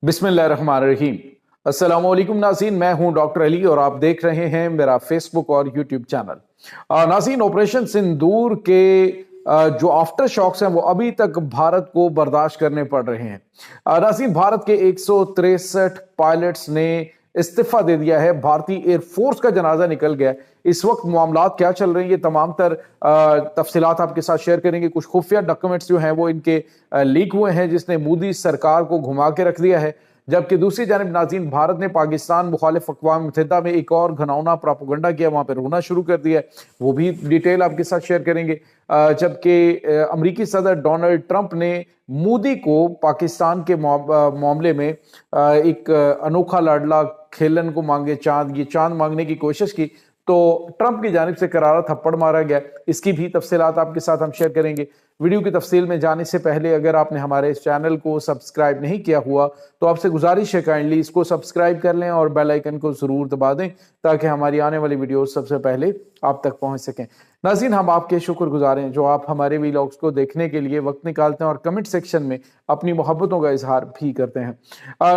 बिस्मिल्लाहिर्रहमानिर्रहीम। अस्सलाम वालेकुम नाज़रीन, मैं हूं डॉक्टर अली और आप देख रहे हैं मेरा फेसबुक और यूट्यूब चैनल। नाज़रीन, ऑपरेशन सिंदूर के जो आफ्टर शॉक्स हैं वो अभी तक भारत को बर्दाश्त करने पड़ रहे हैं। नाज़रीन, भारत के 163 पायलट्स ने इस्तीफा दे दिया है। भारतीय एयरफोर्स का जनाजा निकल गया। इस वक्त मामलात क्या चल रही है, तमाम तर तफसीलात आपके साथ शेयर करेंगे। कुछ खुफिया डॉक्यूमेंट्स जो हैं वो इनके लीक हुए हैं, जिसने मोदी सरकार को घुमा के रख दिया है। जबकि दूसरी जानिब नाज़रीन, भारत ने पाकिस्तान मुखालिफ अक़वाम मुत्तहिदा में एक और घनौना प्रोपेगेंडा किया, वहां पर रोना शुरू कर दिया है। वो भी डिटेल आपके साथ शेयर करेंगे। जबकि अमरीकी सदर डोनाल्ड ट्रंप ने मोदी को पाकिस्तान के मामले में एक अनोखा लाडला खेलन को मांगे चांद, ये चांद मांगने की कोशिश की तो ट्रंप की जानिब से करारा थप्पड़ मारा गया। इसकी भी तफसीलात आपके साथ हम शेयर करेंगे। वीडियो की तफसील में जाने से पहले अगर आपने हमारे इस चैनल को सब्सक्राइब नहीं किया हुआ तो आपसे गुजारिश है काइंडली इसको सब्सक्राइब कर लें और बेल आइकन को जरूर दबा दें ताकि हमारी आने वाली वीडियो सबसे पहले आप तक पहुंच सकें। नाज़रीन, हम आपके शुक्रगुजार हैं जो आप हमारे वीलॉग्स को देखने के लिए वक्त निकालते हैं और कमेंट सेक्शन में अपनी मोहब्बतों का इजहार भी करते हैं।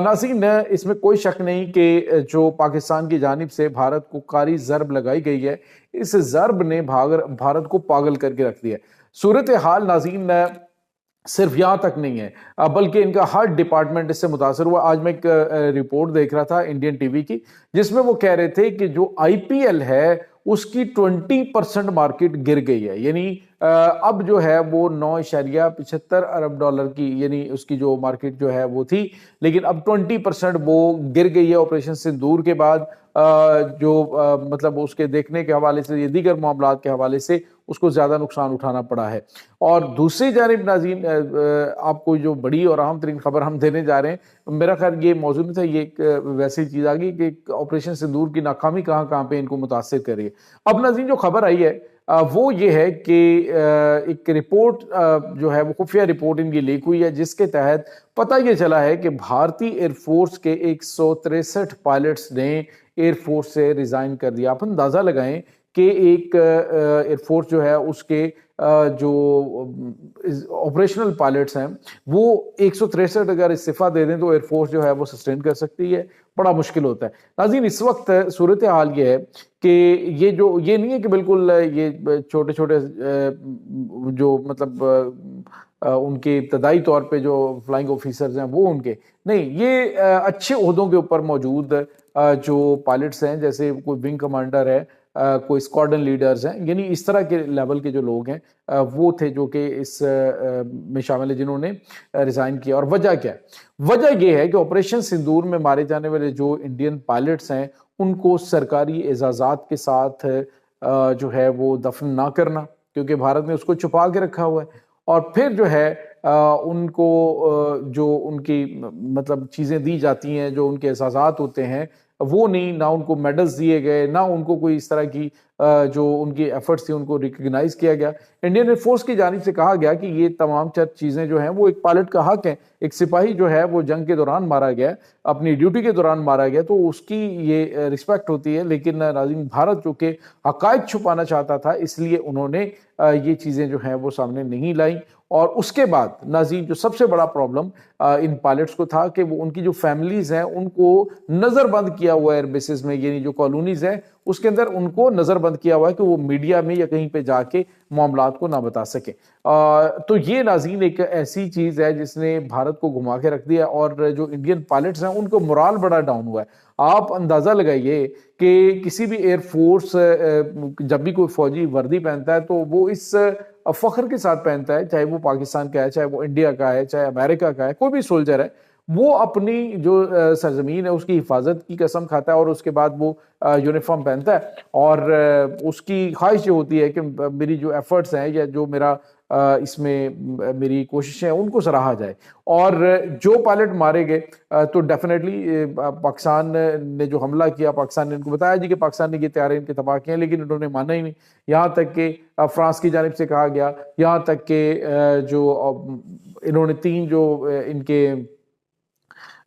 नाज़रीन, इसमें कोई शक नहीं कि जो पाकिस्तान की जानिब से भारत को कारी ज़रब लगाई गई है, इस ज़रब ने भारत को पागल करके रख दिया। सूरत हाल नाज़रीन सिर्फ यहाँ तक नहीं है बल्कि इनका हर डिपार्टमेंट इससे मुतासर हुआ। आज मैं एक रिपोर्ट देख रहा था इंडियन टीवी की, जिसमें वो कह रहे थे कि जो आईपीएल है उसकी 20% मार्केट गिर गई है। यानी अब जो है वो 9.75 अरब डॉलर की यानी उसकी जो मार्केट जो है वो थी, लेकिन अब 20% वो गिर गई है ऑपरेशन सिंदूर के बाद। मतलब उसके देखने के हवाले से, ये दीगर मामलात के हवाले से उसको ज्यादा नुकसान उठाना पड़ा है। और दूसरी जानिब नाज़रीन, आपको जो बड़ी और अहम तरीन खबर हम देने जा रहे हैं, मेरा ख्याल ये मौजूद नहीं था, ये एक वैसी चीज आ गई कि ऑपरेशन सिंदूर की नाकामी कहाँ कहाँ पे इनको मुतासिर कर रही है। अब नाज़रीन जो खबर आई है वो ये है कि एक रिपोर्ट जो है वो खुफिया रिपोर्ट इनकी लीक हुई है, जिसके तहत पता ये चला है कि भारतीय एयरफोर्स के 163 पायलट्स ने एयरफोर्स से रिजाइन कर दिया। आप अंदाजा लगाएं कि एक एयरफोर्स जो है उसके जो ऑपरेशनल पायलट्स हैं वो 163 अगर इस्तीफा दे दें तो एयरफोर्स जो है वो सस्टेन कर सकती है। बड़ा मुश्किल होता है। नाज़रीन, इस वक्त सूरत हाल ये है कि ये नहीं है कि बिल्कुल ये छोटे छोटे जो मतलब उनके इब्तदाई तौर पे जो फ्लाइंग ऑफिसर्स हैं वो उनके नहीं, ये अच्छे ओहदों के ऊपर मौजूद जो पायलट्स हैं, जैसे कोई विंग कमांडर है, कोई स्क्वाड्रन लीडर्स हैं, यानी इस तरह के लेवल के जो लोग हैं वो थे जो कि इस में शामिल है जिन्होंने रिजाइन किया। और वजह क्या है? वजह यह है कि ऑपरेशन सिंदूर में मारे जाने वाले जो इंडियन पायलट्स हैं उनको सरकारी एजाजात के साथ जो है वो दफन ना करना, क्योंकि भारत ने उसको छुपा के रखा हुआ है। और फिर जो है उनको जो उनकी मतलब चीज़ें दी जाती हैं, जो उनके एहसासात होते हैं वो नहीं, ना उनको मेडल्स दिए गए, ना उनको कोई इस तरह की जो उनकी एफर्ट्स थी उनको रिकग्नाइज किया गया। इंडियन एयरफोर्स की जानिब से कहा गया कि ये तमाम चीज़ें जो हैं वो एक पायलट का हक है। एक सिपाही जो है वो जंग के दौरान मारा गया, अपनी ड्यूटी के दौरान मारा गया, तो उसकी ये रिस्पेक्ट होती है। लेकिन नाज़रीन, भारत जो कि हक़ाइक़ छुपाना चाहता था, इसलिए उन्होंने ये चीज़ें जो हैं वो सामने नहीं लाई। और उसके बाद नाज़रीन जो सबसे बड़ा प्रॉब्लम इन पायलट्स को था कि वो उनकी जो फैमिलीज हैं उनको नज़रबंद किया हुआ है एयरबेसिस में, यानी जो कॉलोनीज हैं उसके अंदर उनको नज़रबंद किया हुआ है कि वो मीडिया में या कहीं पे जाके मामलात को ना बता सके। तो ये नाज़रीन एक ऐसी चीज़ है जिसने भारत को घुमा के रख दिया और जो इंडियन पायलट्स हैं उनको मोराल बड़ा डाउन हुआ है। आप अंदाज़ा लगाइए कि किसी भी एयरफोर्स जब भी कोई फौजी वर्दी पहनता है तो वो इस फख्र के साथ पहनता है, चाहे वो पाकिस्तान का है, चाहे वो इंडिया का है, चाहे अमेरिका का है, कोई भी सोल्जर है, वो अपनी जो सरजमीन है उसकी हिफाजत की कसम खाता है और उसके बाद वो यूनिफॉर्म पहनता है। और उसकी ख्वाहिश ये होती है कि मेरी जो एफर्ट्स हैं या जो मेरा इसमें मेरी कोशिशें हैं उनको सराहा जाए। और जो पायलट मारे गए तो डेफिनेटली पाकिस्तान ने जो हमला किया, पाकिस्तान ने इनको बताया जी कि पाकिस्तान ने ये तैयारी इनके तबाह किए, लेकिन इन्होंने माना ही नहीं। यहाँ तक कि फ्रांस की जानिब से कहा गया, यहाँ तक कि जो इन्होंने 3 जो इनके